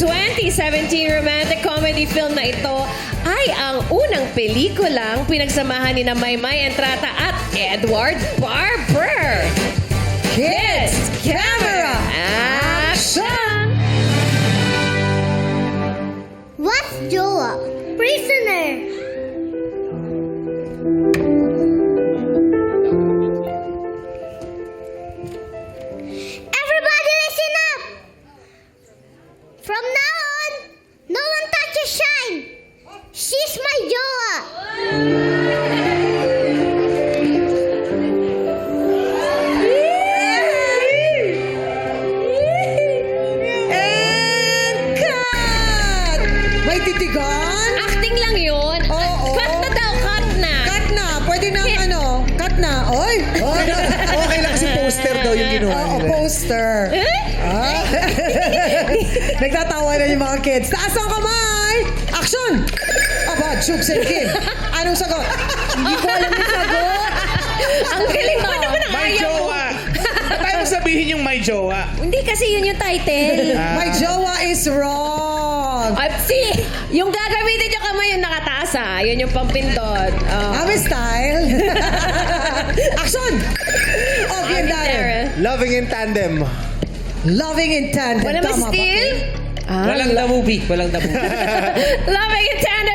2017 romantic comedy film na ito ay ang unang pelikulang pinagsamahan ni Maymay Entrata at Edward Barber. Kids, camera, action! What's Joa? Prisoner. Everybody listen up! From now on, no one touches Shine. She's my Joa. And cut! May titigan? Acting lang yun. Oo. Cut na daw, cut na. Cut na. Pwede na cut na. Oy! Okay lang kasi poster daw yung ginawa Oo, nila. poster. Ah. Nagtatawa na yung mga kids. Taas ang kamay! Action! Aba, Chubs and Kim. Anong sagot? Hindi ko alam yung sagot. Ang galing mo naman ang May ayaw mo. jowa. Ba't tayo sabihin yung may jowa? Hindi kasi yun yung title. My jowa is wrong. At see, yung gagamitin yung kamay yung nakataas ha. Yun yung pampindot. Ami style. Action! Oh, Ami ganda. Darren. Loving in tandem. Loving in tandem. Wala Tama ba? ma-steal? Walang the movie. Walang the movie. Loving in tandem